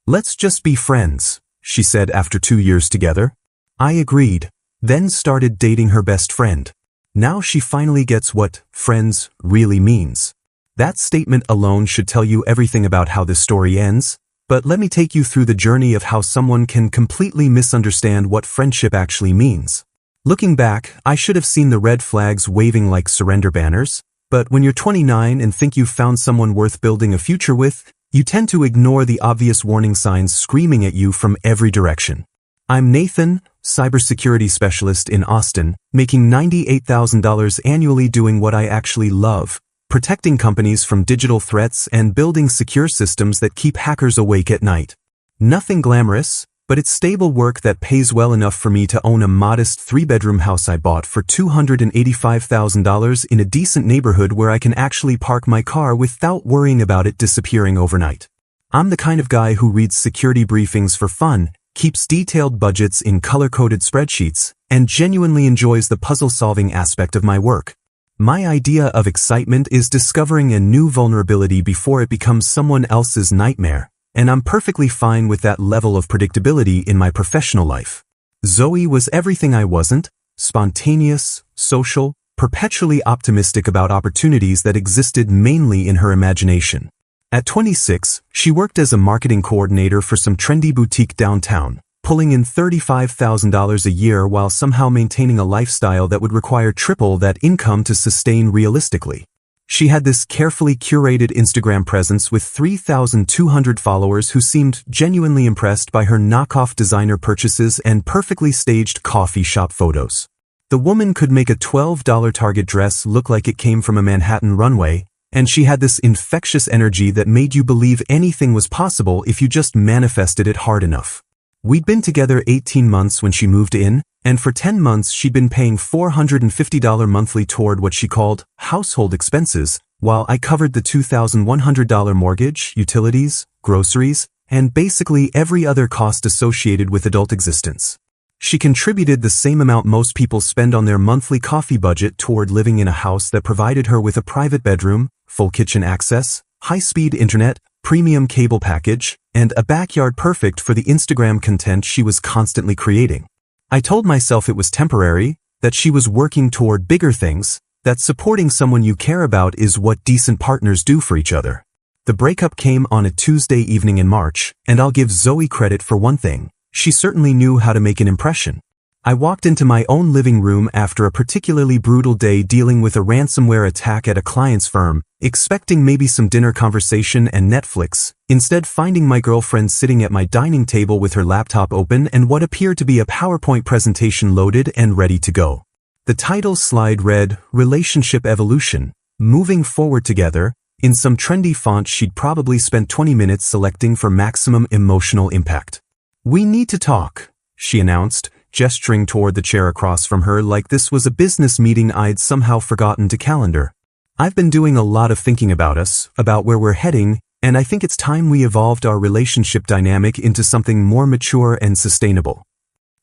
"Let's just be friends," she said after 2 years together. I agreed, then started dating her best friend. Now she finally gets what friends really means. That statement alone should tell you everything about how this story ends, but let me take you through the journey of how someone can completely misunderstand what friendship actually means. Looking back, I should have seen the red flags waving like surrender banners, but when you're 29 and think you've found someone worth building a future with, you tend to ignore the obvious warning signs screaming at you from every direction. I'm Nathan, cybersecurity specialist in Austin, making $98,000 annually doing what I actually love, protecting companies from digital threats and building secure systems that keep hackers awake at night. Nothing glamorous, but it's stable work that pays well enough for me to own a modest 3-bedroom house I bought for $285,000 in a decent neighborhood where I can actually park my car without worrying about it disappearing overnight. I'm the kind of guy who reads security briefings for fun, keeps detailed budgets in color-coded spreadsheets, and genuinely enjoys the puzzle-solving aspect of my work. My idea of excitement is discovering a new vulnerability before it becomes someone else's nightmare, and I'm perfectly fine with that level of predictability in my professional life. Zoe was everything I wasn't: spontaneous, social, perpetually optimistic about opportunities that existed mainly in her imagination. At 26, she worked as a marketing coordinator for some trendy boutique downtown, pulling in $35,000 a year while somehow maintaining a lifestyle that would require triple that income to sustain realistically. She had this carefully curated Instagram presence with 3,200 followers who seemed genuinely impressed by her knockoff designer purchases and perfectly staged coffee shop photos. The woman could make a $12 Target dress look like it came from a Manhattan runway, and she had this infectious energy that made you believe anything was possible if you just manifested it hard enough. We'd been together 18 months when she moved in, and for 10 months she'd been paying $450 monthly toward what she called household expenses, while I covered the $2,100 mortgage, utilities, groceries, and basically every other cost associated with adult existence. She contributed the same amount most people spend on their monthly coffee budget toward living in a house that provided her with a private bedroom, full kitchen access, high-speed internet, premium cable package, and a backyard perfect for the Instagram content she was constantly creating. I told myself it was temporary, that she was working toward bigger things, that supporting someone you care about is what decent partners do for each other. The breakup came on a Tuesday evening in March, and I'll give Zoe credit for one thing: she certainly knew how to make an impression. I walked into my own living room after a particularly brutal day dealing with a ransomware attack at a client's firm, expecting maybe some dinner conversation and Netflix, instead finding my girlfriend sitting at my dining table with her laptop open and what appeared to be a PowerPoint presentation loaded and ready to go. The title slide read, "Relationship Evolution, Moving Forward Together," in some trendy font she'd probably spent 20 minutes selecting for maximum emotional impact. "We need to talk," she announced, gesturing toward the chair across from her like this was a business meeting I'd somehow forgotten to calendar. "I've been doing a lot of thinking about us, about where we're heading, and I think it's time we evolved our relationship dynamic into something more mature and sustainable."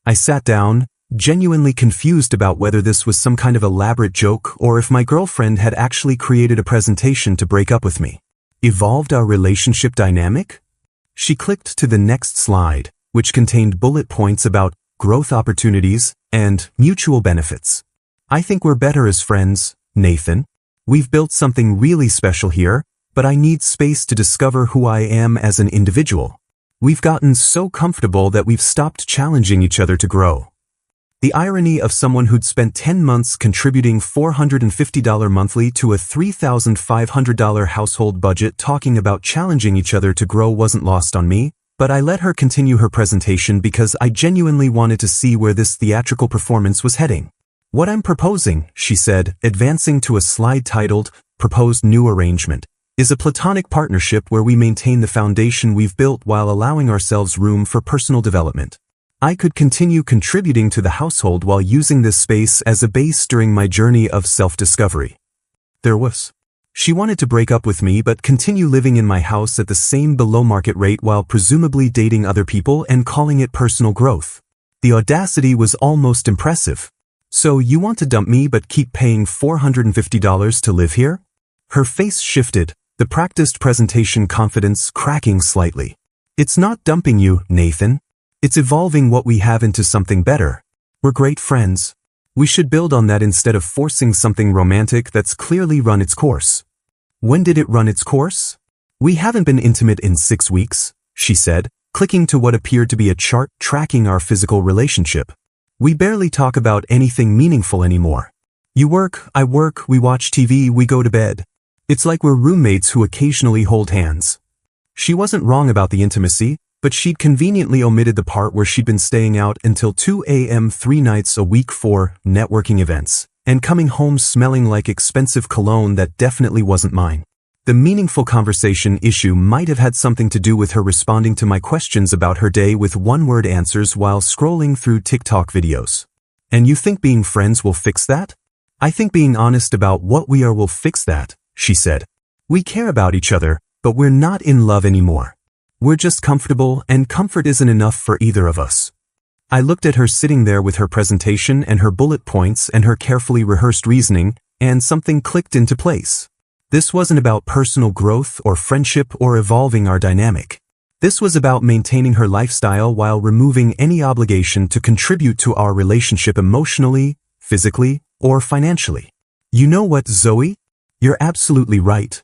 I sat down, genuinely confused about whether this was some kind of elaborate joke or if my girlfriend had actually created a presentation to break up with me. Evolved our relationship dynamic? She clicked to the next slide, which contained bullet points about growth opportunities, and mutual benefits. "I think we're better as friends, Nathan. We've built something really special here, but I need space to discover who I am as an individual. We've gotten so comfortable that we've stopped challenging each other to grow." The irony of someone who'd spent 10 months contributing $450 monthly to a $3,500 household budget talking about challenging each other to grow wasn't lost on me, but I let her continue her presentation because I genuinely wanted to see where this theatrical performance was heading. "What I'm proposing," she said, advancing to a slide titled, "Proposed New Arrangement," is a platonic partnership where we maintain the foundation we've built while allowing ourselves room for personal development. I could continue contributing to the household while using this space as a base during my journey of self-discovery. She wanted to break up with me but continue living in my house at the same below-market rate while presumably dating other people and calling it personal growth. The audacity was almost impressive. "So you want to dump me but keep paying $450 to live here?" Her face shifted, the practiced presentation confidence cracking slightly. It's not dumping you, Nathan. It's evolving what we have into something better. We're great friends. We should build on that instead of forcing something romantic that's clearly run its course. When did it run its course? We haven't been intimate in 6 weeks, she said, clicking to what appeared to be a chart tracking our physical relationship. We barely talk about anything meaningful anymore. You work, I work, we watch TV, we go to bed. It's like we're roommates who occasionally hold hands. She wasn't wrong about the intimacy, but she'd conveniently omitted the part where she'd been staying out until 2 a.m. 3 nights a week for networking events, and coming home smelling like expensive cologne that definitely wasn't mine. The meaningful conversation issue might have had something to do with her responding to my questions about her day with one-word answers while scrolling through TikTok videos. And you think being friends will fix that? I think being honest about what we are will fix that, she said. We care about each other, but we're not in love anymore. We're just comfortable, and comfort isn't enough for either of us. I looked at her sitting there with her presentation and her bullet points and her carefully rehearsed reasoning, and something clicked into place. This wasn't about personal growth or friendship or evolving our dynamic. This was about maintaining her lifestyle while removing any obligation to contribute to our relationship emotionally, physically, or financially. You know what, Zoe? You're absolutely right.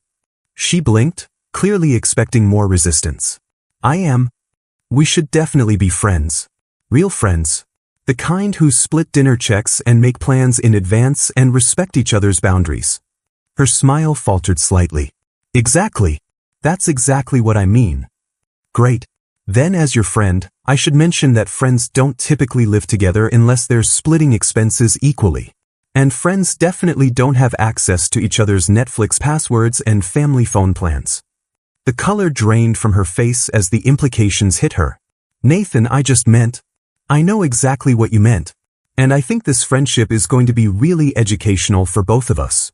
She blinked, clearly expecting more resistance. I am. We should definitely be friends. Real friends. The kind who split dinner checks and make plans in advance and respect each other's boundaries. Her smile faltered slightly. Exactly. That's exactly what I mean. Great. Then as your friend, I should mention that friends don't typically live together unless they're splitting expenses equally. And friends definitely don't have access to each other's Netflix passwords and family phone plans. The color drained from her face as the implications hit her. Nathan, I just meant. I know exactly what you meant. And I think this friendship is going to be really educational for both of us.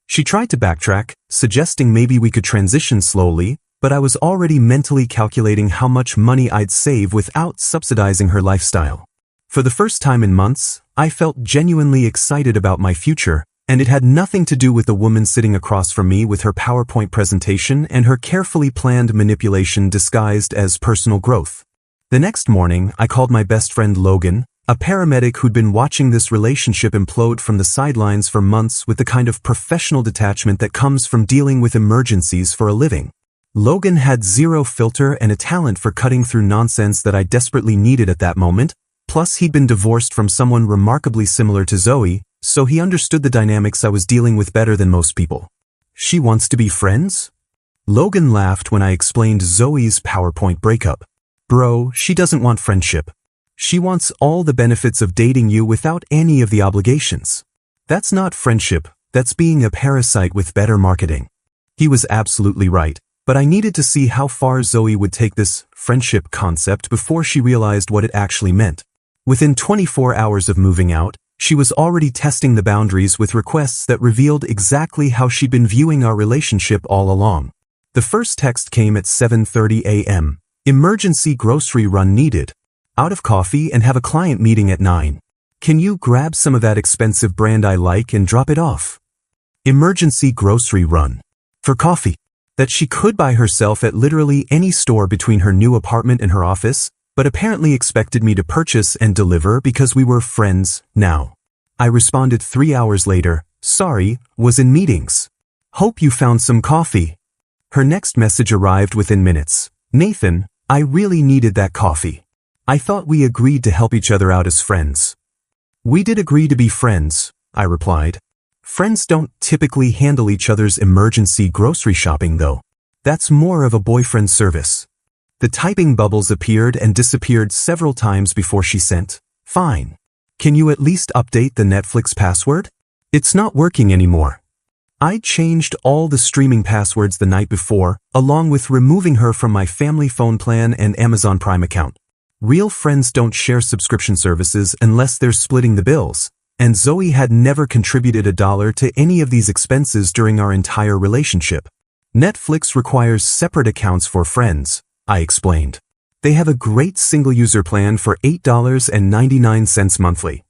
She tried to backtrack, suggesting maybe we could transition slowly, but I was already mentally calculating how much money I'd save without subsidizing her lifestyle. For the first time in months, I felt genuinely excited about my future, and it had nothing to do with the woman sitting across from me with her PowerPoint presentation and her carefully planned manipulation disguised as personal growth. The next morning, I called my best friend Logan, a paramedic who'd been watching this relationship implode from the sidelines for months with the kind of professional detachment that comes from dealing with emergencies for a living. Logan had zero filter and a talent for cutting through nonsense that I desperately needed at that moment, plus he'd been divorced from someone remarkably similar to Zoe, so he understood the dynamics I was dealing with better than most people. She wants to be friends? Logan laughed when I explained Zoe's PowerPoint breakup. Bro, she doesn't want friendship. She wants all the benefits of dating you without any of the obligations. That's not friendship, that's being a parasite with better marketing. He was absolutely right, but I needed to see how far Zoe would take this friendship concept before she realized what it actually meant. Within 24 hours of moving out, she was already testing the boundaries with requests that revealed exactly how she'd been viewing our relationship all along. The first text came at 7:30 a.m. Emergency grocery run needed. Out of coffee and have a client meeting at 9. Can you grab some of that expensive brand I like and drop it off? Emergency grocery run. For coffee. That she could buy herself at literally any store between her new apartment and her office, but apparently expected me to purchase and deliver because we were friends now. I responded 3 hours later, sorry, was in meetings. Hope you found some coffee. Her next message arrived within minutes. Nathan, I really needed that coffee. I thought we agreed to help each other out as friends. We did agree to be friends, I replied. Friends don't typically handle each other's emergency grocery shopping though. That's more of a boyfriend service. The typing bubbles appeared and disappeared several times before she sent, fine. Can you at least update the Netflix password? It's not working anymore. I changed all the streaming passwords the night before, along with removing her from my family phone plan and Amazon Prime account. Real friends don't share subscription services unless they're splitting the bills, and Zoe had never contributed $1 to any of these expenses during our entire relationship. Netflix requires separate accounts for friends, I explained. They have a great single-user plan for $8.99 monthly.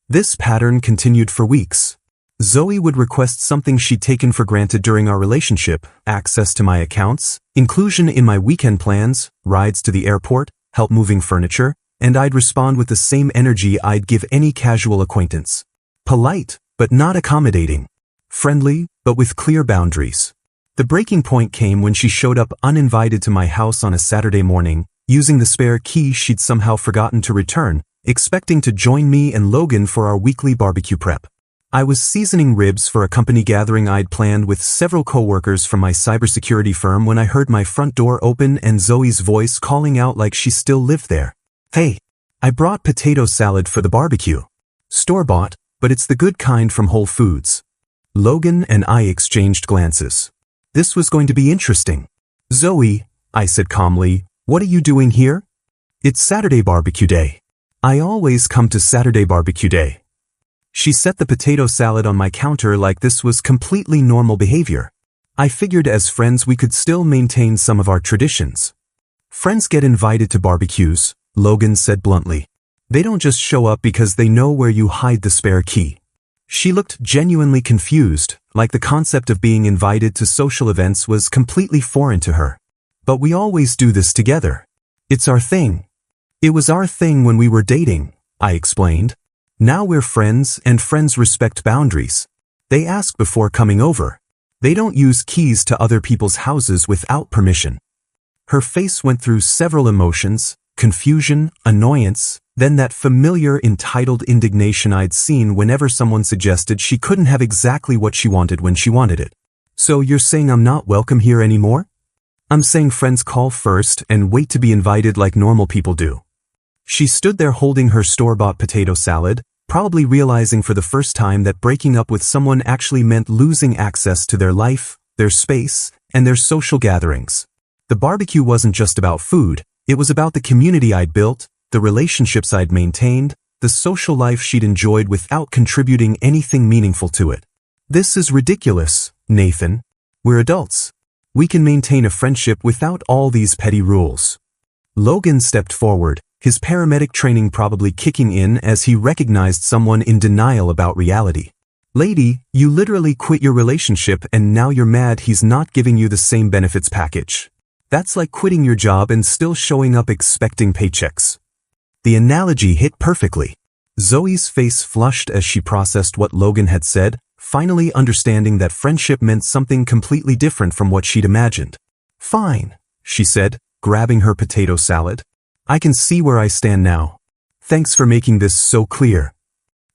This pattern continued for weeks. Zoe would request something she'd taken for granted during our relationship: access to my accounts, inclusion in my weekend plans, rides to the airport, help moving furniture, and I'd respond with the same energy I'd give any casual acquaintance. Polite, but not accommodating. Friendly, but with clear boundaries. The breaking point came when she showed up uninvited to my house on a Saturday morning, using the spare key she'd somehow forgotten to return, expecting to join me and Logan for our weekly barbecue prep. I was seasoning ribs for a company gathering I'd planned with several coworkers from my cybersecurity firm when I heard my front door open and Zoe's voice calling out like she still lived there. "Hey, I brought potato salad for the barbecue. Store-bought, but it's the good kind from Whole Foods." Logan and I exchanged glances. This was going to be interesting. "Zoe," I said calmly, "what are you doing here?" "It's Saturday barbecue day. I always come to Saturday barbecue day." She set the potato salad on my counter like this was completely normal behavior. I figured as friends we could still maintain some of our traditions. "Friends get invited to barbecues," Logan said bluntly. "They don't just show up because they know where you hide the spare key." She looked genuinely confused, like the concept of being invited to social events was completely foreign to her. "But we always do this together. It's our thing." "It was our thing when we were dating," I explained. "Now we're friends, and friends respect boundaries. They ask before coming over. They don't use keys to other people's houses without permission." Her face went through several emotions: confusion, annoyance, then that familiar entitled indignation I'd seen whenever someone suggested she couldn't have exactly what she wanted when she wanted it. "So you're saying I'm not welcome here anymore?" "I'm saying friends call first and wait to be invited like normal people do." She stood there holding her store-bought potato salad, probably realizing for the first time that breaking up with someone actually meant losing access to their life, their space, and their social gatherings. The barbecue wasn't just about food, it was about the community I'd built, the relationships I'd maintained, the social life she'd enjoyed without contributing anything meaningful to it. "This is ridiculous, Nathan. We're adults. We can maintain a friendship without all these petty rules." Logan stepped forward, his paramedic training probably kicking in as he recognized someone in denial about reality. "Lady, you literally quit your relationship and now you're mad he's not giving you the same benefits package. That's like quitting your job and still showing up expecting paychecks." The analogy hit perfectly. Zoe's face flushed as she processed what Logan had said, finally understanding that friendship meant something completely different from what she'd imagined. "Fine," she said, grabbing her potato salad. "I can see where I stand now. Thanks for making this so clear."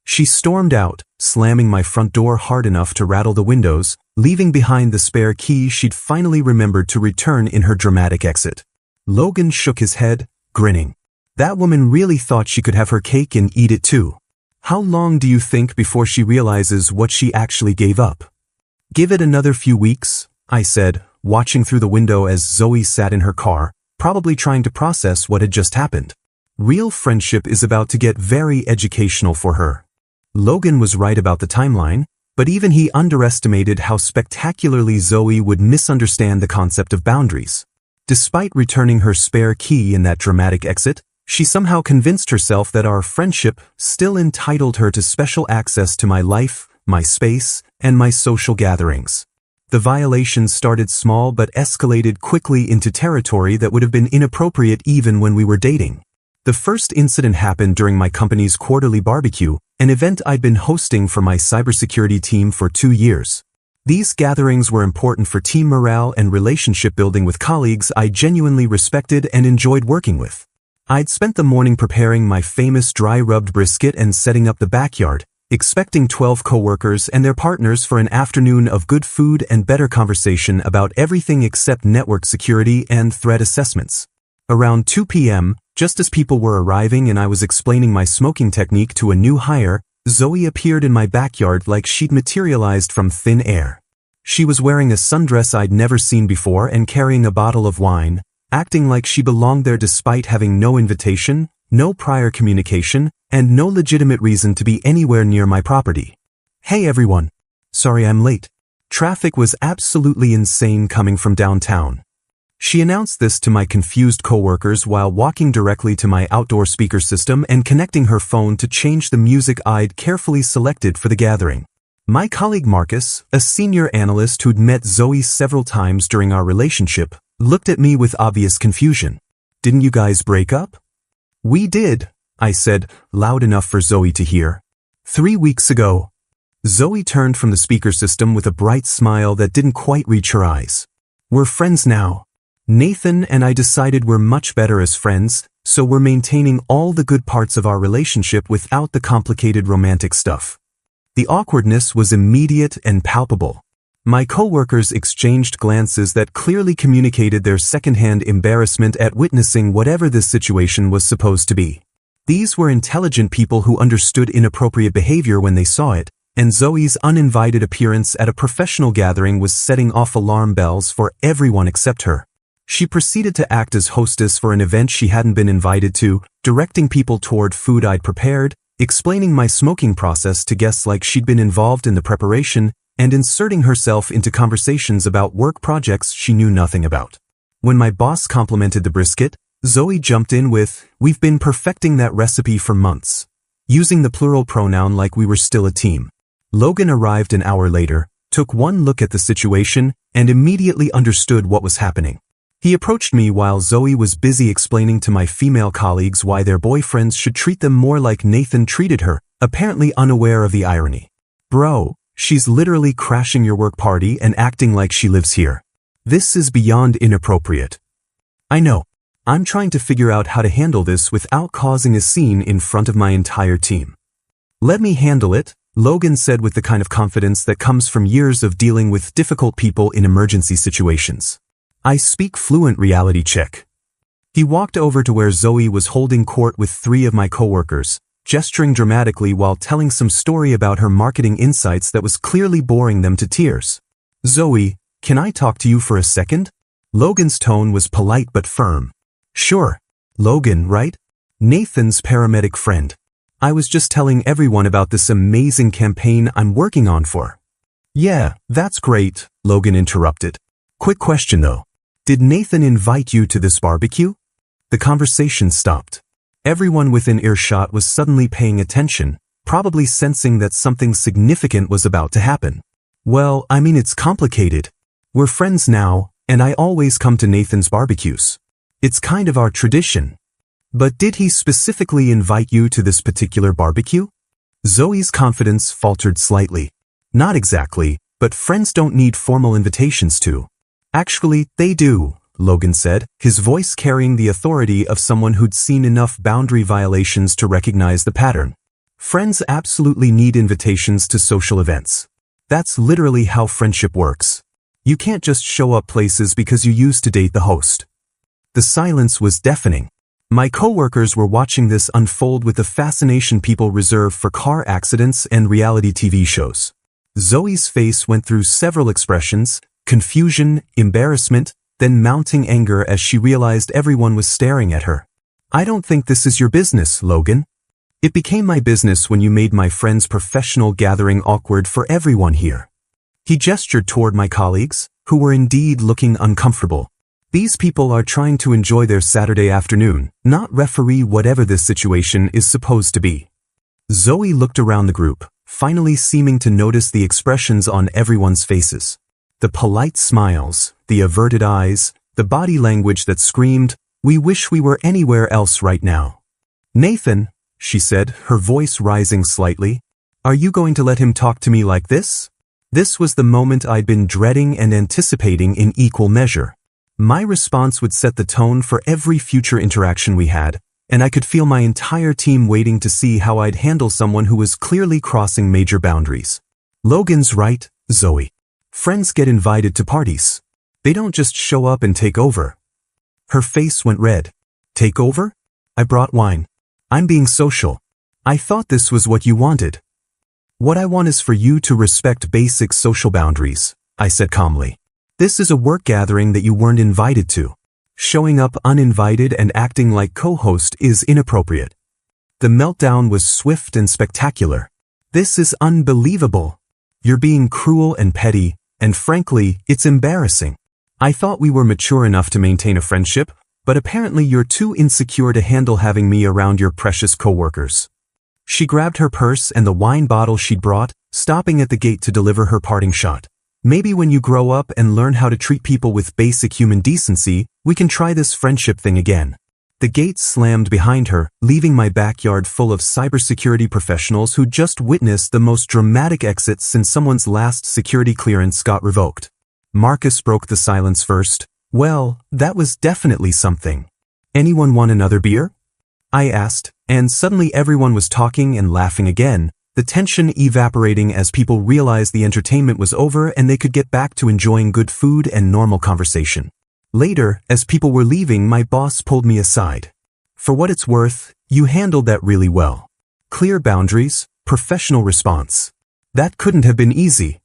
She stormed out, slamming my front door hard enough to rattle the windows, leaving behind the spare key she'd finally remembered to return in her dramatic exit. Logan shook his head, grinning. That woman really thought she could have her cake and eat it too. How long do you think before she realizes what she actually gave up? "Give it another few weeks," I said, watching through the window as Zoe sat in her car, probably trying to process what had just happened. Real friendship is about to get very educational for her. Logan was right about the timeline, but even he underestimated how spectacularly Zoe would misunderstand the concept of boundaries. Despite returning her spare key in that dramatic exit, she somehow convinced herself that our friendship still entitled her to special access to my life, my space, and my social gatherings. The violations started small but escalated quickly into territory that would have been inappropriate even when we were dating. The first incident happened during my company's quarterly barbecue, an event I'd been hosting for my cybersecurity team for 2 years. These gatherings were important for team morale and relationship building with colleagues I genuinely respected and enjoyed working with. I'd spent the morning preparing my famous dry-rubbed brisket and setting up the backyard, expecting 12 coworkers and their partners for an afternoon of good food and better conversation about everything except network security and threat assessments. Around 2 p.m., just as people were arriving and I was explaining my smoking technique to a new hire, Zoe appeared in my backyard like she'd materialized from thin air. She was wearing a sundress I'd never seen before and carrying a bottle of wine, acting like she belonged there despite having no invitation, no prior communication, and no legitimate reason to be anywhere near my property. "Hey everyone. Sorry I'm late. Traffic was absolutely insane coming from downtown." She announced this to my confused coworkers while walking directly to my outdoor speaker system and connecting her phone to change the music I'd carefully selected for the gathering. My colleague Marcus, a senior analyst who'd met Zoe several times during our relationship, looked at me with obvious confusion. Didn't you guys break up? We did, I said, loud enough for Zoe to hear. 3 weeks ago. Zoe turned from the speaker system with a bright smile that didn't quite reach her eyes. We're friends now. Nathan and I decided we're much better as friends, so we're maintaining all the good parts of our relationship without the complicated romantic stuff. The awkwardness was immediate and palpable. My coworkers exchanged glances that clearly communicated their secondhand embarrassment at witnessing whatever this situation was supposed to be. These were intelligent people who understood inappropriate behavior when they saw it, and Zoe's uninvited appearance at a professional gathering was setting off alarm bells for everyone except her. She proceeded to act as hostess for an event she hadn't been invited to, directing people toward food I'd prepared, explaining my smoking process to guests like she'd been involved in the preparation, and inserting herself into conversations about work projects she knew nothing about. When my boss complimented the brisket, Zoe jumped in with, "We've been perfecting that recipe for months," using the plural pronoun like we were still a team. Logan arrived an hour later, took one look at the situation, and immediately understood what was happening. He approached me while Zoe was busy explaining to my female colleagues why their boyfriends should treat them more like Nathan treated her, apparently unaware of the irony. Bro, she's literally crashing your work party and acting like she lives here. This is beyond inappropriate. I know. I'm trying to figure out how to handle this without causing a scene in front of my entire team. Let me handle it, Logan said with the kind of confidence that comes from years of dealing with difficult people in emergency situations. I speak fluent reality check. He walked over to where Zoe was holding court with 3 of my coworkers, gesturing dramatically while telling some story about her marketing insights that was clearly boring them to tears. Zoe, can I talk to you for a second? Logan's tone was polite but firm. Sure. Logan, right? Nathan's paramedic friend. I was just telling everyone about this amazing campaign I'm working on for. Yeah, that's great, Logan interrupted. Quick question though. Did Nathan invite you to this barbecue? The conversation stopped. Everyone within earshot was suddenly paying attention, probably sensing that something significant was about to happen. Well, I mean, it's complicated. We're friends now, and I always come to Nathan's barbecues. It's kind of our tradition. But did he specifically invite you to this particular barbecue? Zoe's confidence faltered slightly. Not exactly, but friends don't need formal invitations to. Actually, they do, Logan said, his voice carrying the authority of someone who'd seen enough boundary violations to recognize the pattern. Friends absolutely need invitations to social events. That's literally how friendship works. You can't just show up places because you used to date the host. The silence was deafening. My coworkers were watching this unfold with the fascination people reserve for car accidents and reality TV shows. Zoe's face went through several expressions: confusion, embarrassment, then mounting anger as she realized everyone was staring at her. I don't think this is your business, Logan. It became my business when you made my friend's professional gathering awkward for everyone here. He gestured toward my colleagues, who were indeed looking uncomfortable. These people are trying to enjoy their Saturday afternoon, not referee whatever this situation is supposed to be. Zoe looked around the group, finally seeming to notice the expressions on everyone's faces. The polite smiles, the averted eyes, the body language that screamed, "We wish we were anywhere else right now." Nathan, she said, her voice rising slightly, are you going to let him talk to me like this? This was the moment I'd been dreading and anticipating in equal measure. My response would set the tone for every future interaction we had, and I could feel my entire team waiting to see how I'd handle someone who was clearly crossing major boundaries. Logan's right, Zoe. Friends get invited to parties. They don't just show up and take over. Her face went red. Take over? I brought wine. I'm being social. I thought this was what you wanted. What I want is for you to respect basic social boundaries, I said calmly. This is a work gathering that you weren't invited to. Showing up uninvited and acting like co-host is inappropriate. The meltdown was swift and spectacular. This is unbelievable. You're being cruel and petty, and frankly, it's embarrassing. I thought we were mature enough to maintain a friendship, but apparently you're too insecure to handle having me around your precious coworkers. She grabbed her purse and the wine bottle she'd brought, stopping at the gate to deliver her parting shot. Maybe when you grow up and learn how to treat people with basic human decency, we can try this friendship thing again. The gate slammed behind her, leaving my backyard full of cybersecurity professionals who just witnessed the most dramatic exit since someone's last security clearance got revoked. Marcus broke the silence first. Well, that was definitely something. Anyone want another beer? I asked, and suddenly everyone was talking and laughing again, the tension evaporating as people realized the entertainment was over and they could get back to enjoying good food and normal conversation. Later, as people were leaving, my boss pulled me aside. For what it's worth, you handled that really well. Clear boundaries, professional response. That couldn't have been easy.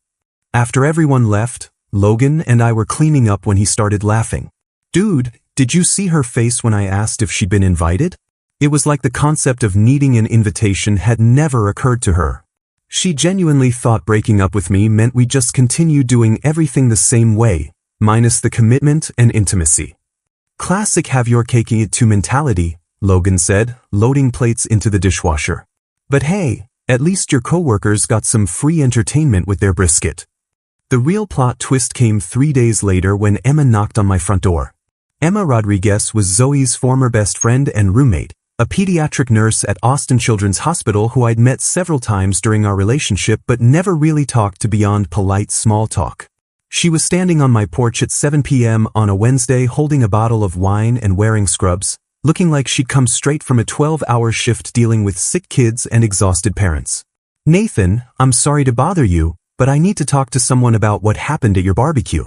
After everyone left, Logan and I were cleaning up when he started laughing. Dude, did you see her face when I asked if she'd been invited? It was like the concept of needing an invitation had never occurred to her. She genuinely thought breaking up with me meant we just continue doing everything the same way, minus the commitment and intimacy. Classic have your cake and eat it too mentality, Logan said, loading plates into the dishwasher. But hey, at least your coworkers got some free entertainment with their brisket. The real plot twist came 3 days later when Emma knocked on my front door. Emma Rodriguez was Zoe's former best friend and roommate, a pediatric nurse at Austin Children's Hospital who I'd met several times during our relationship but never really talked to beyond polite small talk. She was standing on my porch at 7 p.m. on a Wednesday holding a bottle of wine and wearing scrubs, looking like she'd come straight from a 12-hour shift dealing with sick kids and exhausted parents. Nathan, I'm sorry to bother you, but I need to talk to someone about what happened at your barbecue.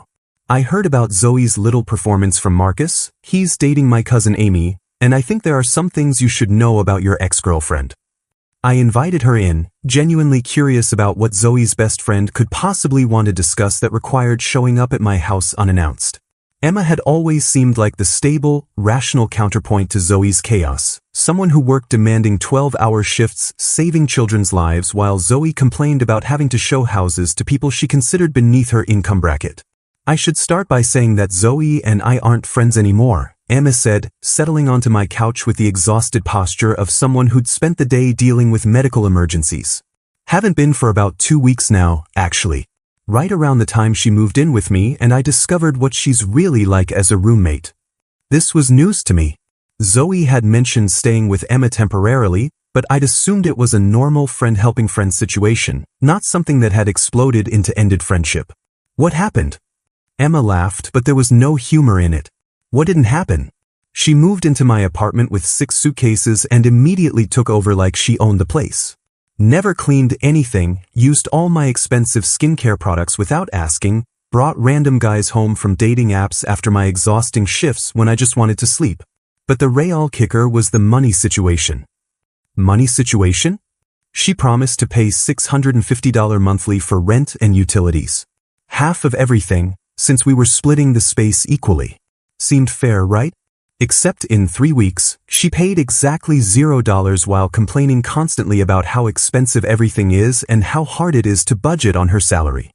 I heard about Zoe's little performance from Marcus. He's dating my cousin Amy, and I think there are some things you should know about your ex-girlfriend. I invited her in, genuinely curious about what Zoe's best friend could possibly want to discuss that required showing up at my house unannounced. Emma had always seemed like the stable, rational counterpoint to Zoe's chaos, someone who worked demanding 12-hour shifts, saving children's lives while Zoe complained about having to show houses to people she considered beneath her income bracket. I should start by saying that Zoe and I aren't friends anymore, Emma said, settling onto my couch with the exhausted posture of someone who'd spent the day dealing with medical emergencies. Haven't been for about 2 weeks now, actually. Right around the time she moved in with me and I discovered what she's really like as a roommate. This was news to me. Zoe had mentioned staying with Emma temporarily, but I'd assumed it was a normal friend-helping-friend situation, not something that had exploded into ended friendship. What happened? Emma laughed, but there was no humor in it. What didn't happen? She moved into my apartment with 6 suitcases and immediately took over like she owned the place. Never cleaned anything, used all my expensive skincare products without asking, brought random guys home from dating apps after my exhausting shifts when I just wanted to sleep. But the real kicker was the money situation. Money situation? She promised to pay $650 monthly for rent and utilities. Half of everything, since we were splitting the space equally. Seemed fair, right? Except in 3 weeks, she paid exactly $0 while complaining constantly about how expensive everything is and how hard it is to budget on her salary.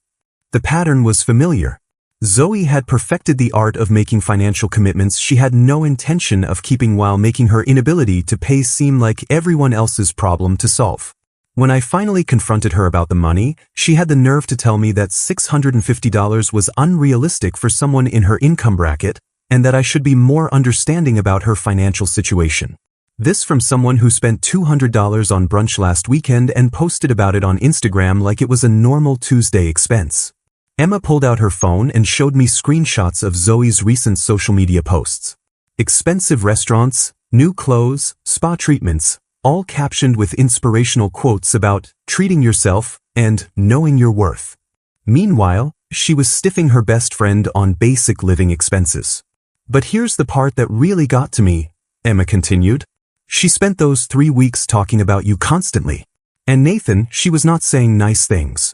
The pattern was familiar. Zoe had perfected the art of making financial commitments she had no intention of keeping while making her inability to pay seem like everyone else's problem to solve. When I finally confronted her about the money, she had the nerve to tell me that $650 was unrealistic for someone in her income bracket, and that I should be more understanding about her financial situation. This from someone who spent $200 on brunch last weekend and posted about it on Instagram like it was a normal Tuesday expense. Emma pulled out her phone and showed me screenshots of Zoe's recent social media posts. Expensive restaurants, new clothes, spa treatments, all captioned with inspirational quotes about treating yourself and knowing your worth. Meanwhile, she was stiffing her best friend on basic living expenses. But here's the part that really got to me, Emma continued. She spent those 3 weeks talking about you constantly. And Nathan, she was not saying nice things.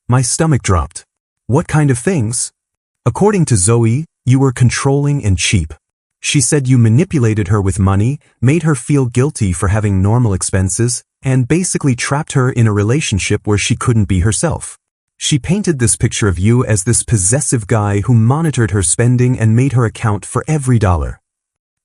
My stomach dropped. What kind of things? According to Zoe, you were controlling and cheap. She said you manipulated her with money, made her feel guilty for having normal expenses, and basically trapped her in a relationship where she couldn't be herself. She painted this picture of you as this possessive guy who monitored her spending and made her account for every dollar.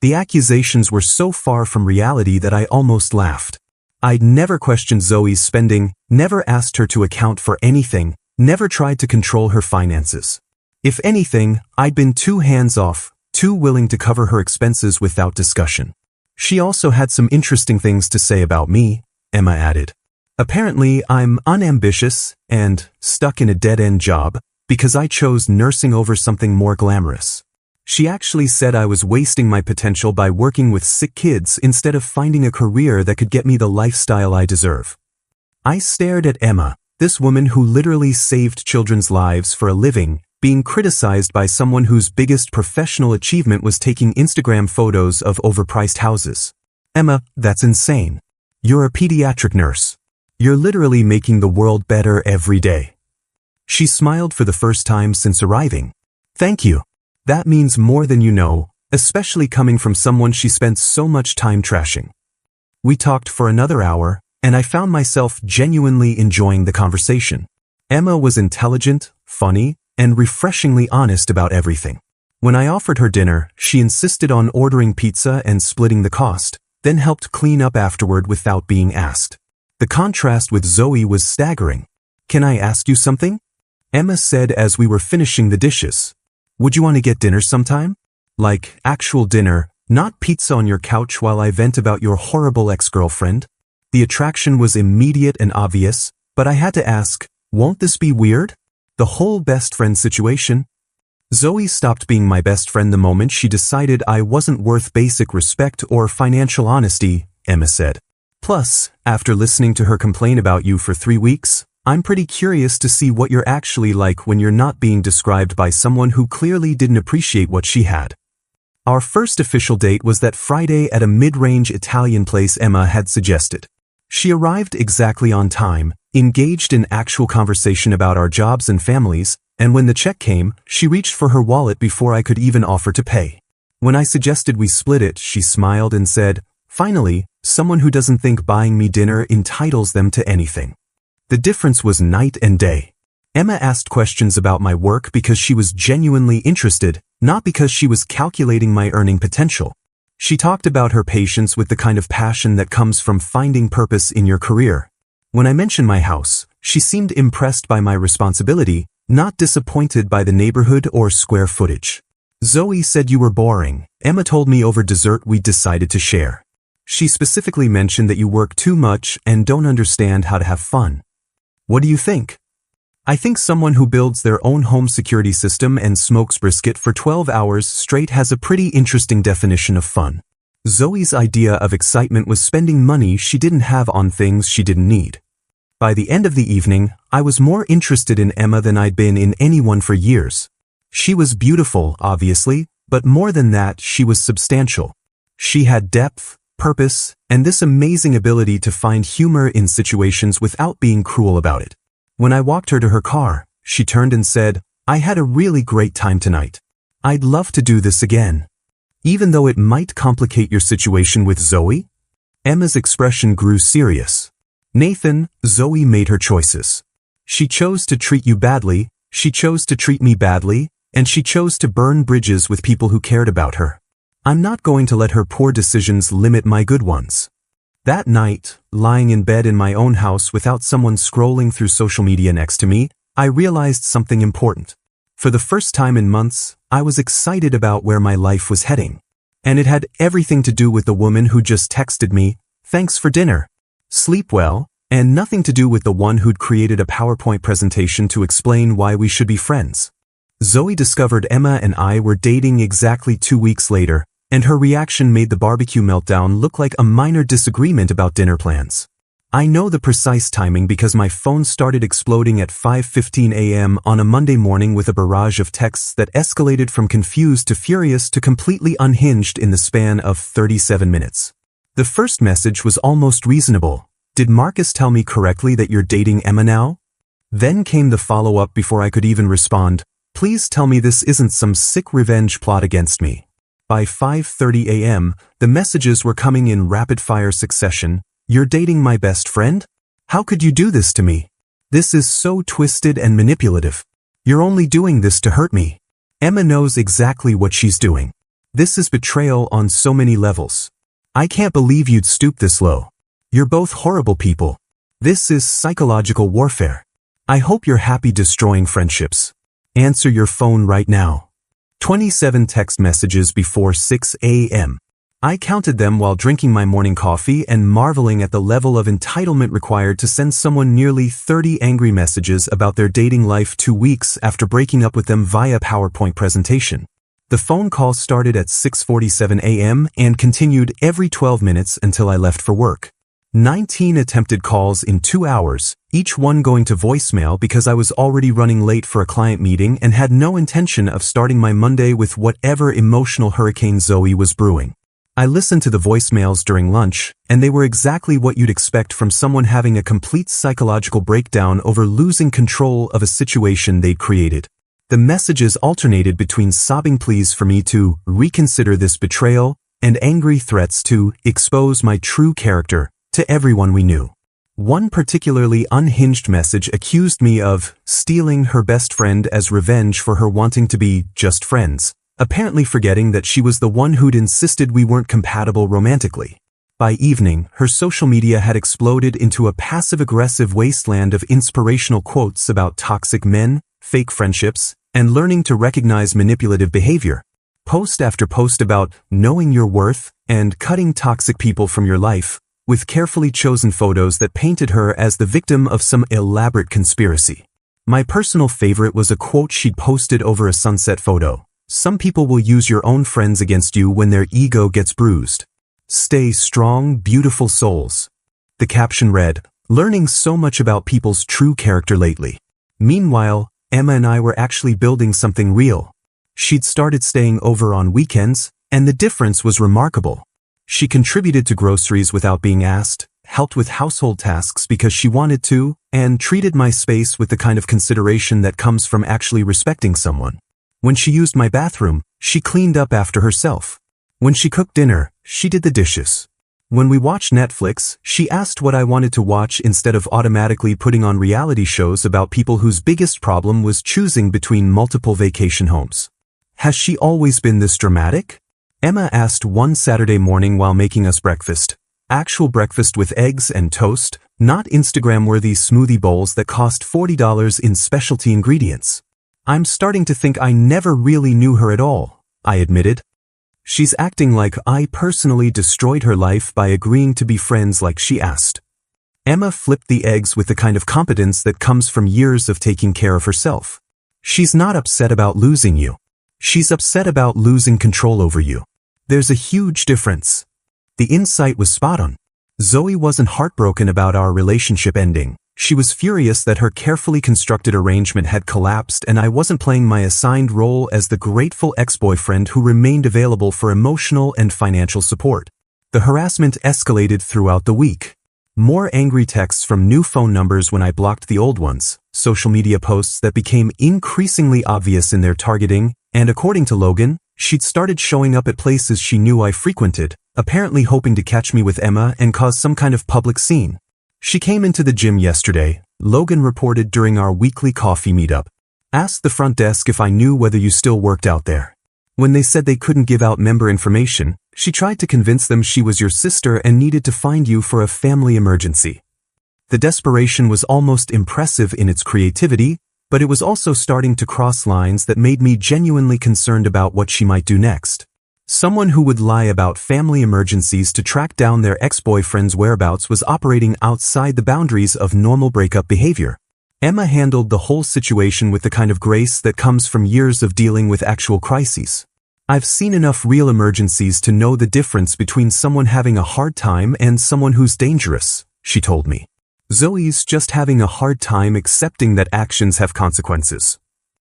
The accusations were so far from reality that I almost laughed. I'd never questioned Zoe's spending, never asked her to account for anything, never tried to control her finances. If anything, I'd been too hands-off, too willing to cover her expenses without discussion. She also had some interesting things to say about me, Emma added. Apparently, I'm unambitious and stuck in a dead-end job because I chose nursing over something more glamorous. She actually said I was wasting my potential by working with sick kids instead of finding a career that could get me the lifestyle I deserve. I stared at Emma, this woman who literally saved children's lives for a living, being criticized by someone whose biggest professional achievement was taking Instagram photos of overpriced houses. Emma, that's insane. You're a pediatric nurse. You're literally making the world better every day. She smiled for the first time since arriving. Thank you. That means more than you know, especially coming from someone she spent so much time trashing. We talked for another hour, and I found myself genuinely enjoying the conversation. Emma was intelligent, funny, and refreshingly honest about everything. When I offered her dinner, she insisted on ordering pizza and splitting the cost, then helped clean up afterward without being asked. The contrast with Zoe was staggering. Can I ask you something? Emma said as we were finishing the dishes. Would you want to get dinner sometime? Like, actual dinner, not pizza on your couch while I vent about your horrible ex-girlfriend? The attraction was immediate and obvious, but I had to ask, won't this be weird? The whole best friend situation? Zoe stopped being my best friend the moment she decided I wasn't worth basic respect or financial honesty, Emma said. Plus, after listening to her complain about you for 3 weeks, I'm pretty curious to see what you're actually like when you're not being described by someone who clearly didn't appreciate what she had. Our first official date was that Friday at a mid-range Italian place Emma had suggested. She arrived exactly on time, engaged in actual conversation about our jobs and families, and when the check came, she reached for her wallet before I could even offer to pay. When I suggested we split it, she smiled and said, "Finally, someone who doesn't think buying me dinner entitles them to anything." The difference was night and day. Emma asked questions about my work because she was genuinely interested, not because she was calculating my earning potential. She talked about her patience with the kind of passion that comes from finding purpose in your career. When I mentioned my house, she seemed impressed by my responsibility, not disappointed by the neighborhood or square footage. Zoe said you were boring. Emma told me over dessert we decided to share. She specifically mentioned that you work too much and don't understand how to have fun. What do you think? I think someone who builds their own home security system and smokes brisket for 12 hours straight has a pretty interesting definition of fun. Zoe's idea of excitement was spending money she didn't have on things she didn't need. By the end of the evening, I was more interested in Emma than I'd been in anyone for years. She was beautiful, obviously, but more than that, she was substantial. She had depth, purpose, and this amazing ability to find humor in situations without being cruel about it. When I walked her to her car, she turned and said, "I had a really great time tonight. I'd love to do this again." Even though it might complicate your situation with Zoe? Emma's expression grew serious. Nathan, Zoe made her choices. She chose to treat you badly, she chose to treat me badly, and she chose to burn bridges with people who cared about her. I'm not going to let her poor decisions limit my good ones. That night, lying in bed in my own house without someone scrolling through social media next to me, I realized something important. For the first time in months, I was excited about where my life was heading. And it had everything to do with the woman who just texted me, "Thanks for dinner. Sleep well," and nothing to do with the one who'd created a PowerPoint presentation to explain why we should be friends. Zoe discovered Emma and I were dating exactly 2 weeks later, and her reaction made the barbecue meltdown look like a minor disagreement about dinner plans. I know the precise timing because my phone started exploding at 5:15 a.m. on a Monday morning with a barrage of texts that escalated from confused to furious to completely unhinged in the span of 37 minutes. The first message was almost reasonable. "Did Marcus tell me correctly that you're dating Emma now?" Then came the follow-up before I could even respond. "Please tell me this isn't some sick revenge plot against me." By 5:30 a.m., the messages were coming in rapid-fire succession. "You're dating my best friend? How could you do this to me? This is so twisted and manipulative. You're only doing this to hurt me. Emma knows exactly what she's doing. This is betrayal on so many levels. I can't believe you'd stoop this low. You're both horrible people. This is psychological warfare. I hope you're happy destroying friendships. Answer your phone right now. 27 text messages before 6 a.m. I counted them while drinking my morning coffee and marveling at the level of entitlement required to send someone nearly 30 angry messages about their dating life 2 weeks after breaking up with them via PowerPoint presentation. The phone call started at 6:47 a.m. and continued every 12 minutes until I left for work. 19 attempted calls in 2 hours, each one going to voicemail because I was already running late for a client meeting and had no intention of starting my Monday with whatever emotional hurricane Zoe was brewing. I listened to the voicemails during lunch, and they were exactly what you'd expect from someone having a complete psychological breakdown over losing control of a situation they'd created. The messages alternated between sobbing pleas for me to reconsider this betrayal and angry threats to expose my true character to everyone we knew. One particularly unhinged message accused me of stealing her best friend as revenge for her wanting to be just friends, apparently forgetting that she was the one who'd insisted we weren't compatible romantically. By evening, her social media had exploded into a passive-aggressive wasteland of inspirational quotes about toxic men, fake friendships, and learning to recognize manipulative behavior. Post after post about knowing your worth and cutting toxic people from your life, with carefully chosen photos that painted her as the victim of some elaborate conspiracy. My personal favorite was a quote she'd posted over a sunset photo. Some people will use your own friends against you when their ego gets bruised. Stay strong, beautiful souls. The caption read, learning so much about people's true character lately. Meanwhile, Emma and I were actually building something real. She'd started staying over on weekends, and the difference was remarkable. She contributed to groceries without being asked, helped with household tasks because she wanted to, and treated my space with the kind of consideration that comes from actually respecting someone. When she used my bathroom, she cleaned up after herself. When she cooked dinner, she did the dishes. When we watched Netflix, she asked what I wanted to watch instead of automatically putting on reality shows about people whose biggest problem was choosing between multiple vacation homes. Has she always been this dramatic? Emma asked one Saturday morning while making us breakfast. Actual breakfast with eggs and toast, not Instagram-worthy smoothie bowls that cost $40 in specialty ingredients. I'm starting to think I never really knew her at all, I admitted. She's acting like I personally destroyed her life by agreeing to be friends like she asked. Emma flipped the eggs with the kind of competence that comes from years of taking care of herself. She's not upset about losing you. She's upset about losing control over you. There's a huge difference. The insight was spot on. Zoe wasn't heartbroken about our relationship ending. She was furious that her carefully constructed arrangement had collapsed and I wasn't playing my assigned role as the grateful ex-boyfriend who remained available for emotional and financial support. The harassment escalated throughout the week. More angry texts from new phone numbers when I blocked the old ones, social media posts that became increasingly obvious in their targeting, and according to Logan, she'd started showing up at places she knew I frequented, apparently hoping to catch me with Emma and cause some kind of public scene. She came into the gym yesterday, Logan reported during our weekly coffee meetup. Asked the front desk if I knew whether you still worked out there. When they said they couldn't give out member information, she tried to convince them she was your sister and needed to find you for a family emergency. The desperation was almost impressive in its creativity, but it was also starting to cross lines that made me genuinely concerned about what she might do next. Someone who would lie about family emergencies to track down their ex-boyfriend's whereabouts was operating outside the boundaries of normal breakup behavior. Emma handled the whole situation with the kind of grace that comes from years of dealing with actual crises. I've seen enough real emergencies to know the difference between someone having a hard time and someone who's dangerous, she told me. Zoe's just having a hard time accepting that actions have consequences.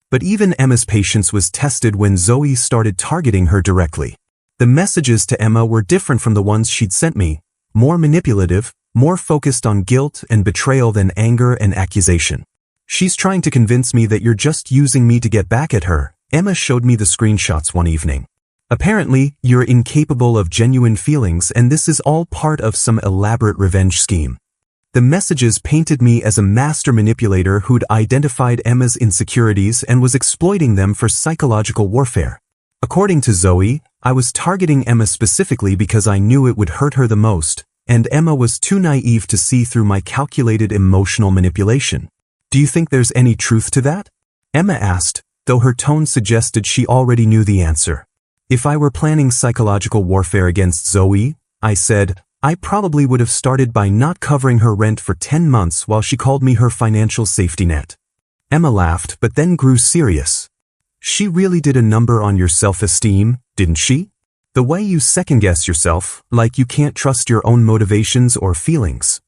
But even Emma's patience was tested when Zoe started targeting her directly. The messages to Emma were different from the ones she'd sent me, more manipulative, more focused on guilt and betrayal than anger and accusation. She's trying to convince me that you're just using me to get back at her, Emma showed me the screenshots one evening. Apparently, you're incapable of genuine feelings and this is all part of some elaborate revenge scheme. The messages painted me as a master manipulator who'd identified Emma's insecurities and was exploiting them for psychological warfare. According to Zoe, I was targeting Emma specifically because I knew it would hurt her the most, and Emma was too naive to see through my calculated emotional manipulation. Do you think there's any truth to that? Emma asked, though her tone suggested she already knew the answer. If I were planning psychological warfare against Zoe, I said, I probably would have started by not covering her rent for 10 months while she called me her financial safety net. Emma laughed but then grew serious. She really did a number on your self-esteem, didn't she? The way you second-guess yourself, like you can't trust your own motivations or feelings.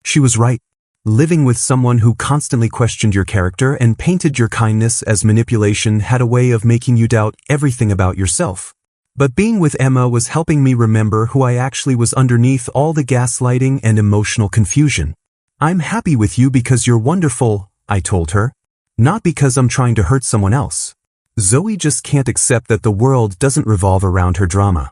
She was right. Living with someone who constantly questioned your character and painted your kindness as manipulation had a way of making you doubt everything about yourself. But being with Emma was helping me remember who I actually was underneath all the gaslighting and emotional confusion. I'm happy with you because you're wonderful, I told her. Not because I'm trying to hurt someone else. Zoe just can't accept that the world doesn't revolve around her drama.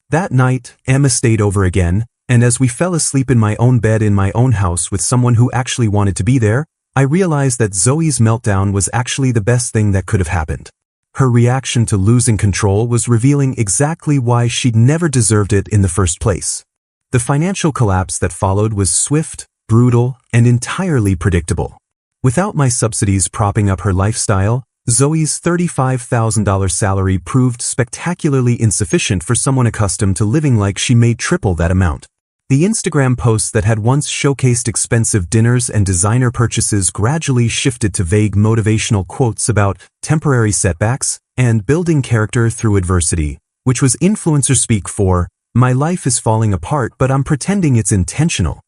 That night, Emma stayed over again, and as we fell asleep in my own bed in my own house with someone who actually wanted to be there, I realized that Zoe's meltdown was actually the best thing that could have happened. Her reaction to losing control was revealing exactly why she'd never deserved it in the first place. The financial collapse that followed was swift, brutal, and entirely predictable. Without my subsidies propping up her lifestyle, Zoe's $35,000 salary proved spectacularly insufficient for someone accustomed to living like she made triple that amount. The Instagram posts that had once showcased expensive dinners and designer purchases gradually shifted to vague motivational quotes about temporary setbacks and building character through adversity, which was influencer speak for, my life is falling apart but I'm pretending it's intentional.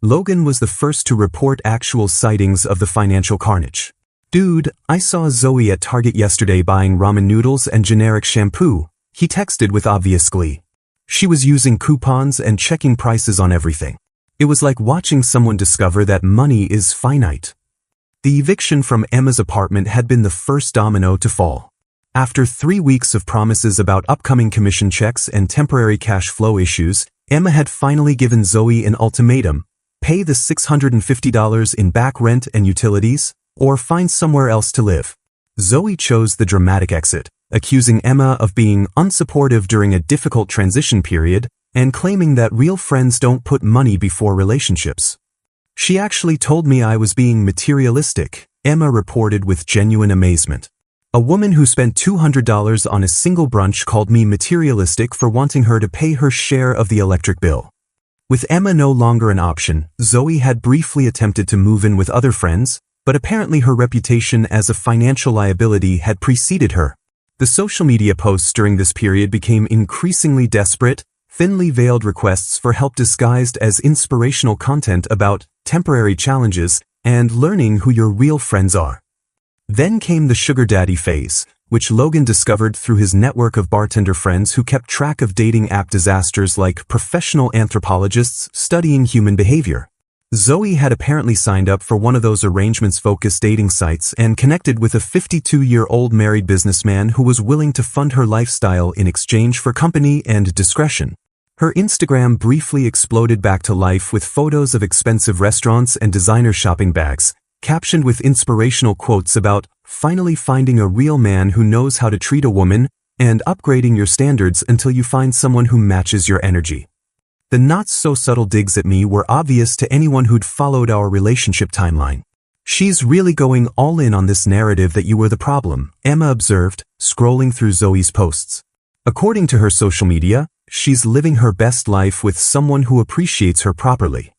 Logan was the first to report actual sightings of the financial carnage. Dude, I saw Zoe at Target yesterday buying ramen noodles and generic shampoo, he texted with obvious glee. She was using coupons and checking prices on everything. It was like watching someone discover that money is finite. The eviction from Emma's apartment had been the first domino to fall. After 3 weeks of promises about upcoming commission checks and temporary cash flow issues, Emma had finally given Zoe an ultimatum: pay the $650 in back rent and utilities, or find somewhere else to live. Zoe chose the dramatic exit, accusing Emma of being unsupportive during a difficult transition period and claiming that real friends don't put money before relationships. She actually told me I was being materialistic, Emma reported with genuine amazement. A woman who spent $200 on a single brunch called me materialistic for wanting her to pay her share of the electric bill. With Emma no longer an option, Zoe had briefly attempted to move in with other friends, but apparently her reputation as a financial liability had preceded her. The social media posts during this period became increasingly desperate, thinly veiled requests for help disguised as inspirational content about temporary challenges and learning who your real friends are. Then came the sugar daddy phase, which Logan discovered through his network of bartender friends who kept track of dating app disasters like professional anthropologists studying human behavior. Zoe had apparently signed up for one of those arrangements-focused dating sites and connected with a 52-year-old married businessman who was willing to fund her lifestyle in exchange for company and discretion. Her Instagram briefly exploded back to life with photos of expensive restaurants and designer shopping bags, captioned with inspirational quotes about finally finding a real man who knows how to treat a woman and upgrading your standards until you find someone who matches your energy. The not-so-subtle digs at me were obvious to anyone who'd followed our relationship timeline. She's really going all in on this narrative that you were the problem, Emma observed, scrolling through Zoe's posts. According to her social media, she's living her best life with someone who appreciates her properly.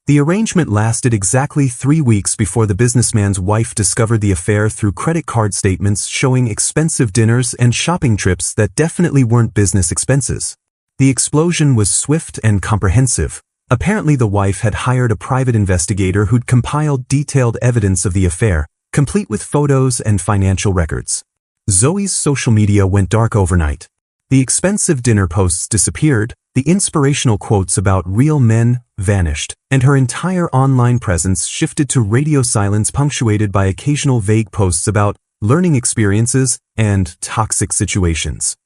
The arrangement lasted exactly 3 weeks before the businessman's wife discovered the affair through credit card statements showing expensive dinners and shopping trips that definitely weren't business expenses. The explosion was swift and comprehensive. Apparently the wife had hired a private investigator who'd compiled detailed evidence of the affair, complete with photos and financial records. Zoe's social media went dark overnight. The expensive dinner posts disappeared, the inspirational quotes about real men vanished, and her entire online presence shifted to radio silence punctuated by occasional vague posts about learning experiences and toxic situations.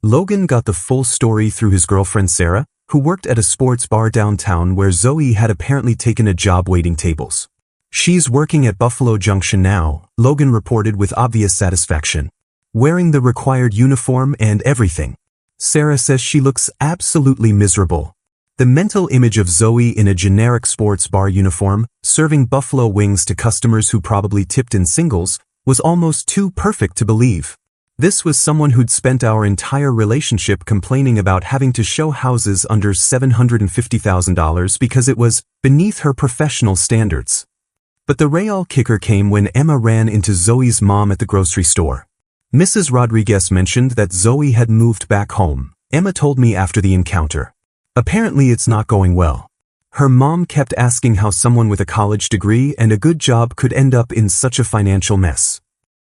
Logan got the full story through his girlfriend Sarah, who worked at a sports bar downtown where Zoe had apparently taken a job waiting tables. She's working at Buffalo Junction now, Logan reported with obvious satisfaction. Wearing the required uniform and everything. Sarah says she looks absolutely miserable. The mental image of Zoe in a generic sports bar uniform, serving buffalo wings to customers who probably tipped in singles, was almost too perfect to believe. This was someone who'd spent our entire relationship complaining about having to show houses under $750,000 because it was beneath her professional standards. But the real kicker came when Emma ran into Zoe's mom at the grocery store. Mrs. Rodriguez mentioned that Zoe had moved back home, Emma told me after the encounter. Apparently it's not going well. Her mom kept asking how someone with a college degree and a good job could end up in such a financial mess.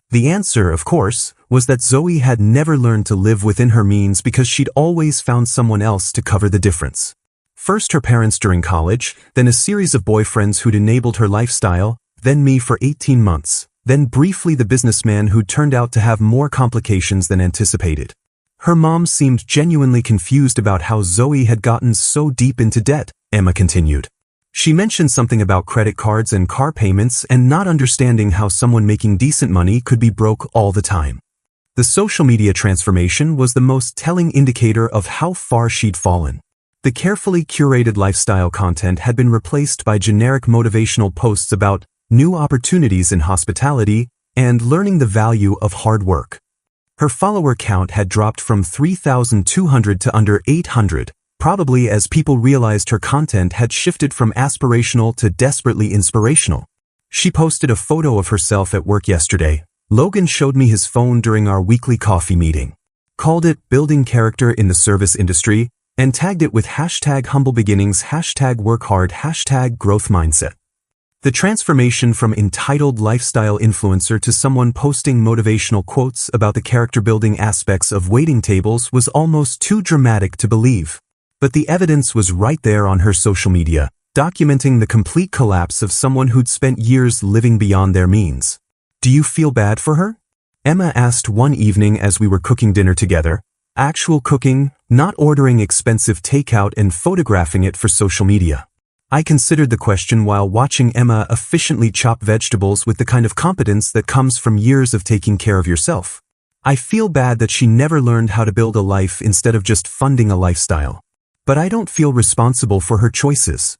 The answer, of course, was that Zoe had never learned to live within her means because she'd always found someone else to cover the difference. First her parents during college, then a series of boyfriends who'd enabled her lifestyle, then me for 18 months, then briefly the businessman who'd turned out to have more complications than anticipated. Her mom seemed genuinely confused about how Zoe had gotten so deep into debt, Emma continued. She mentioned something about credit cards and car payments and not understanding how someone making decent money could be broke all the time. The social media transformation was the most telling indicator of how far she'd fallen. The carefully curated lifestyle content had been replaced by generic motivational posts about new opportunities in hospitality and learning the value of hard work. Her follower count had dropped from 3,200 to under 800. Probably as people realized her content had shifted from aspirational to desperately inspirational. She posted a photo of herself at work yesterday. Logan showed me his phone during our weekly coffee meeting, called it building character in the service industry, and tagged it with #HumbleBeginnings, #WorkHard, #GrowthMindset. The transformation from entitled lifestyle influencer to someone posting motivational quotes about the character-building aspects of waiting tables was almost too dramatic to believe. But the evidence was right there on her social media, documenting the complete collapse of someone who'd spent years living beyond their means. Do you feel bad for her? Emma asked one evening as we were cooking dinner together. Actual cooking, not ordering expensive takeout and photographing it for social media. I considered the question while watching Emma efficiently chop vegetables with the kind of competence that comes from years of taking care of yourself. I feel bad that she never learned how to build a life instead of just funding a lifestyle. But I don't feel responsible for her choices.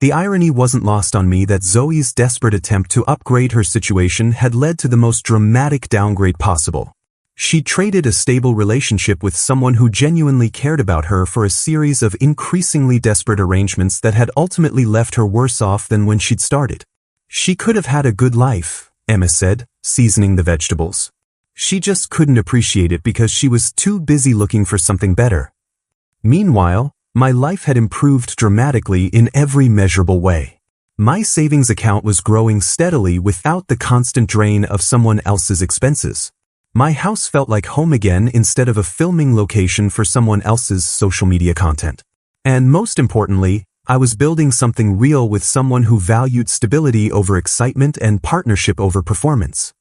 The irony wasn't lost on me that Zoe's desperate attempt to upgrade her situation had led to the most dramatic downgrade possible. She traded a stable relationship with someone who genuinely cared about her for a series of increasingly desperate arrangements that had ultimately left her worse off than when she'd started. She could have had a good life, Emma said, seasoning the vegetables. She just couldn't appreciate it because she was too busy looking for something better. Meanwhile, my life had improved dramatically in every measurable way. My savings account was growing steadily without the constant drain of someone else's expenses. My house felt like home again instead of a filming location for someone else's social media content. And most importantly, I was building something real with someone who valued stability over excitement and partnership over performance.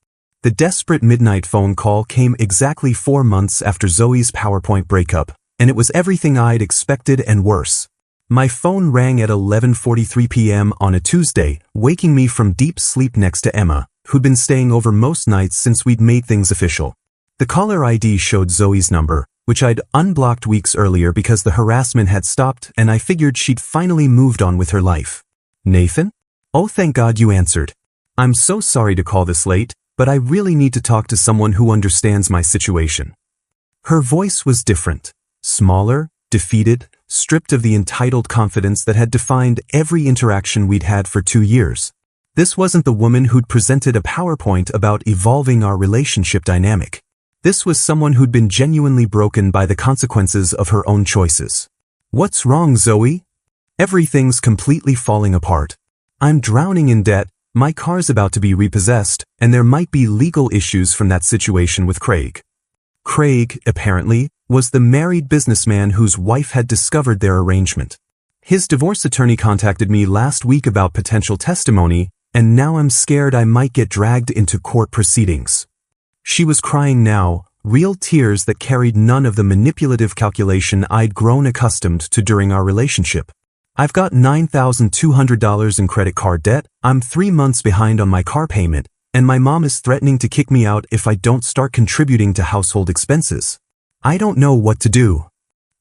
The desperate midnight phone call came exactly 4 months after Zoe's PowerPoint breakup, and it was everything I'd expected and worse. My phone rang at 11:43 p.m. on a Tuesday, waking me from deep sleep next to Emma, who'd been staying over most nights since we'd made things official. The caller ID showed Zoe's number, which I'd unblocked weeks earlier because the harassment had stopped and I figured she'd finally moved on with her life. Nathan? Oh, thank God you answered. I'm so sorry to call this late, but I really need to talk to someone who understands my situation. Her voice was different. Smaller, defeated, stripped of the entitled confidence that had defined every interaction we'd had for 2 years. This wasn't the woman who'd presented a PowerPoint about evolving our relationship dynamic. This was someone who'd been genuinely broken by the consequences of her own choices. What's wrong, Zoe? Everything's completely falling apart. I'm drowning in debt, my car's about to be repossessed, and there might be legal issues from that situation with Craig. Craig, apparently, was the married businessman whose wife had discovered their arrangement. His divorce attorney contacted me last week about potential testimony, and now I'm scared I might get dragged into court proceedings. She was crying now, real tears that carried none of the manipulative calculation I'd grown accustomed to during our relationship. I've got $9,200 in credit card debt, I'm 3 months behind on my car payment, and my mom is threatening to kick me out if I don't start contributing to household expenses. I don't know what to do.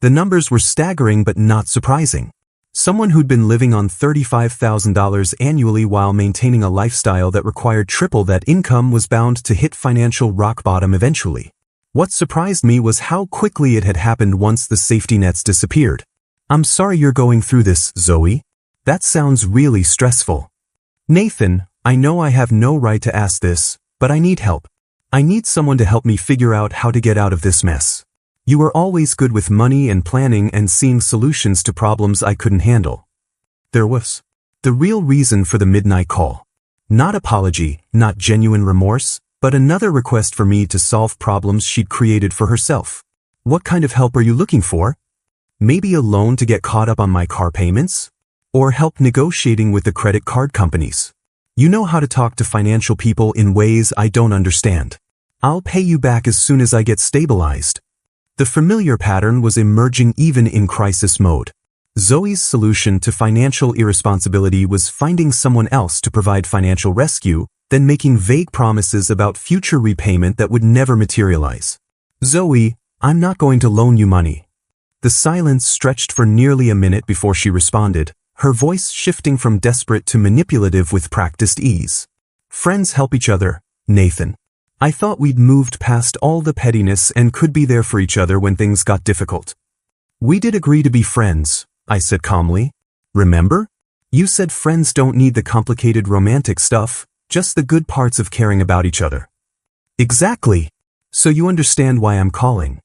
The numbers were staggering but not surprising. Someone who'd been living on $35,000 annually while maintaining a lifestyle that required triple that income was bound to hit financial rock bottom eventually. What surprised me was how quickly it had happened once the safety nets disappeared. I'm sorry you're going through this, Zoe. That sounds really stressful. Nathan, I know I have no right to ask this, but I need help. I need someone to help me figure out how to get out of this mess. You were always good with money and planning and seeing solutions to problems I couldn't handle. There was the real reason for the midnight call. Not apology, not genuine remorse, but another request for me to solve problems she'd created for herself. What kind of help are you looking for? Maybe a loan to get caught up on my car payments? Or help negotiating with the credit card companies? You know how to talk to financial people in ways I don't understand. I'll pay you back as soon as I get stabilized. The familiar pattern was emerging even in crisis mode. Zoe's solution to financial irresponsibility was finding someone else to provide financial rescue, then making vague promises about future repayment that would never materialize. Zoe, I'm not going to loan you money. The silence stretched for nearly a minute before she responded, her voice shifting from desperate to manipulative with practiced ease. Friends help each other, Nathan. I thought we'd moved past all the pettiness and could be there for each other when things got difficult. We did agree to be friends, I said calmly. Remember? You said friends don't need the complicated romantic stuff, just the good parts of caring about each other. Exactly. So you understand why I'm calling.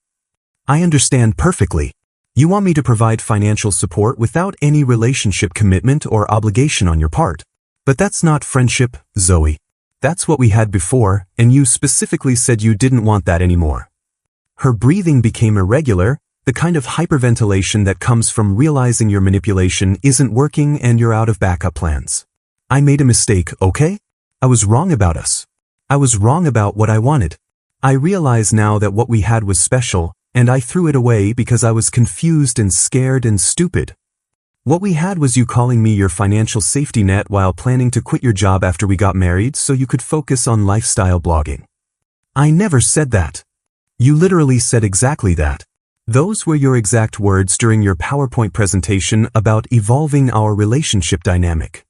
I understand perfectly. You want me to provide financial support without any relationship commitment or obligation on your part. But that's not friendship, Zoe. That's what we had before, and you specifically said you didn't want that anymore. Her breathing became irregular, the kind of hyperventilation that comes from realizing your manipulation isn't working and you're out of backup plans. I made a mistake, okay? I was wrong about us. I was wrong about what I wanted. I realize now that what we had was special, and I threw it away because I was confused and scared and stupid. What we had was you calling me your financial safety net while planning to quit your job after we got married so you could focus on lifestyle blogging. I never said that. You literally said exactly that. Those were your exact words during your PowerPoint presentation about evolving our relationship dynamic.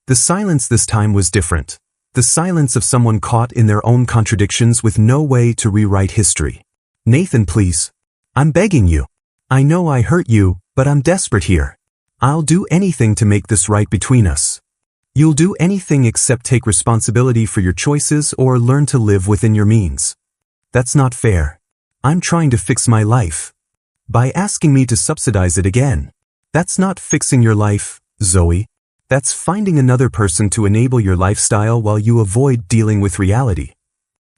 The silence this time was different. The silence of someone caught in their own contradictions with no way to rewrite history. Nathan, please. I'm begging you. I know I hurt you, but I'm desperate here. I'll do anything to make this right between us. You'll do anything except take responsibility for your choices or learn to live within your means. That's not fair. I'm trying to fix my life. By asking me to subsidize it again. That's not fixing your life, Zoe. That's finding another person to enable your lifestyle while you avoid dealing with reality.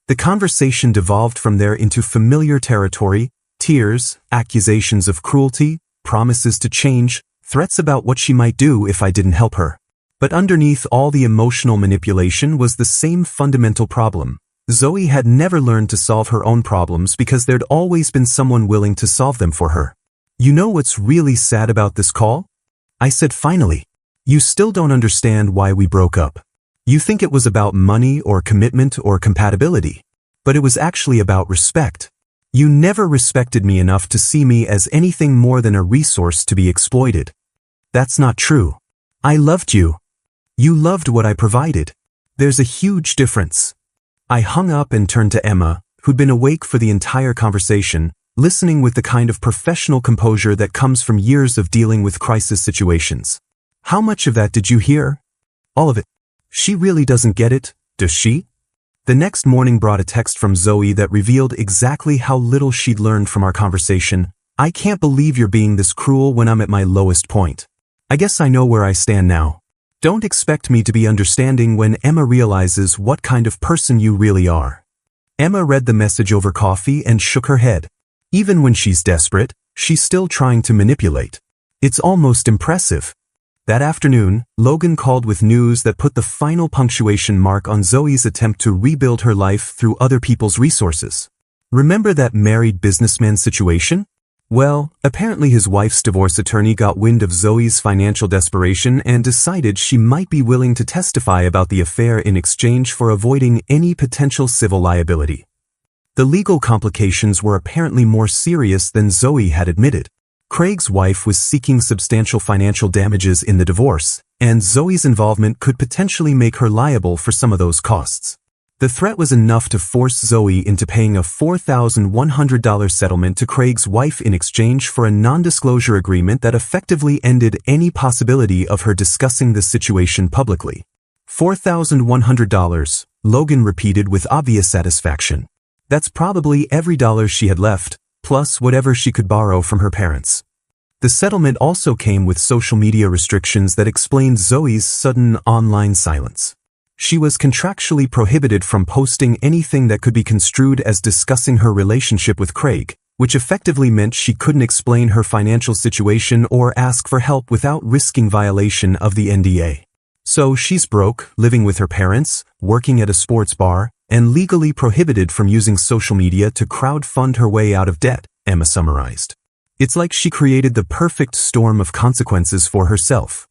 The conversation devolved from there into familiar territory, tears, accusations of cruelty, promises to change, threats about what she might do if I didn't help her. But underneath all the emotional manipulation was the same fundamental problem. Zoe had never learned to solve her own problems because there'd always been someone willing to solve them for her. You know what's really sad about this call? I said finally. You still don't understand why we broke up. You think it was about money or commitment or compatibility. But it was actually about respect. You never respected me enough to see me as anything more than a resource to be exploited. That's not true. I loved you. You loved what I provided. There's a huge difference. I hung up and turned to Emma, who'd been awake for the entire conversation, listening with the kind of professional composure that comes from years of dealing with crisis situations. How much of that did you hear? All of it. She really doesn't get it, does she? The next morning brought a text from Zoe that revealed exactly how little she'd learned from our conversation. I can't believe you're being this cruel when I'm at my lowest point. I guess I know where I stand now. Don't expect me to be understanding when Emma realizes what kind of person you really are. Emma read the message over coffee and shook her head. Even when she's desperate, she's still trying to manipulate. It's almost impressive. That afternoon, Logan called with news that put the final punctuation mark on Zoe's attempt to rebuild her life through other people's resources. Remember that married businessman situation? Well, apparently his wife's divorce attorney got wind of Zoe's financial desperation and decided she might be willing to testify about the affair in exchange for avoiding any potential civil liability. The legal complications were apparently more serious than Zoe had admitted. Craig's wife was seeking substantial financial damages in the divorce, and Zoe's involvement could potentially make her liable for some of those costs. The threat was enough to force Zoe into paying a $4,100 settlement to Craig's wife in exchange for a non-disclosure agreement that effectively ended any possibility of her discussing the situation publicly. $4,100, Logan repeated with obvious satisfaction. That's probably every dollar she had left, plus whatever she could borrow from her parents. The settlement also came with social media restrictions that explained Zoe's sudden online silence. She was contractually prohibited from posting anything that could be construed as discussing her relationship with Craig, which effectively meant she couldn't explain her financial situation or ask for help without risking violation of the NDA. So she's broke, living with her parents, working at a sports bar, and legally prohibited from using social media to crowdfund her way out of debt, Emma summarized. It's like she created the perfect storm of consequences for herself.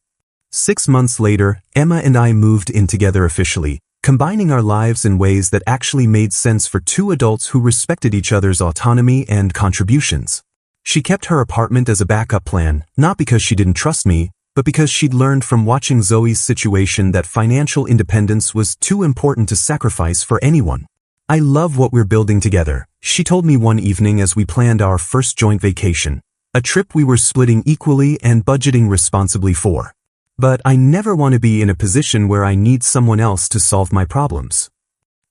6 months later, Emma and I moved in together officially, combining our lives in ways that actually made sense for two adults who respected each other's autonomy and contributions. She kept her apartment as a backup plan, not because she didn't trust me, but because she'd learned from watching Zoe's situation that financial independence was too important to sacrifice for anyone. I love what we're building together, she told me one evening as we planned our first joint vacation, a trip we were splitting equally and budgeting responsibly for. But I never want to be in a position where I need someone else to solve my problems.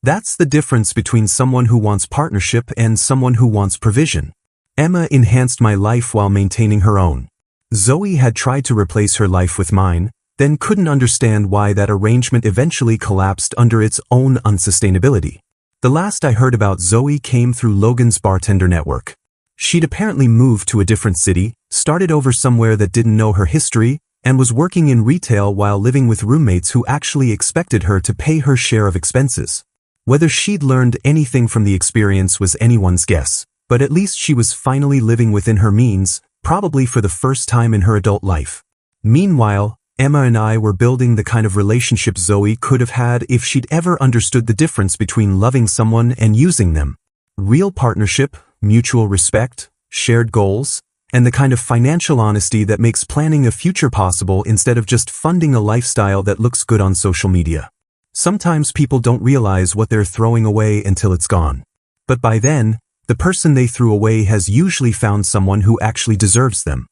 That's the difference between someone who wants partnership and someone who wants provision. Emma enhanced my life while maintaining her own. Zoe had tried to replace her life with mine, then couldn't understand why that arrangement eventually collapsed under its own unsustainability. The last I heard about Zoe came through Logan's bartender network. She'd apparently moved to a different city, started over somewhere that didn't know her history, and was working in retail while living with roommates who actually expected her to pay her share of expenses. Whether she'd learned anything from the experience was anyone's guess, but at least she was finally living within her means, probably for the first time in her adult life. Meanwhile, Emma and I were building the kind of relationship Zoe could have had if she'd ever understood the difference between loving someone and using them. Real partnership, mutual respect, shared goals, and the kind of financial honesty that makes planning a future possible instead of just funding a lifestyle that looks good on social media. Sometimes people don't realize what they're throwing away until it's gone. But by then, the person they threw away has usually found someone who actually deserves them.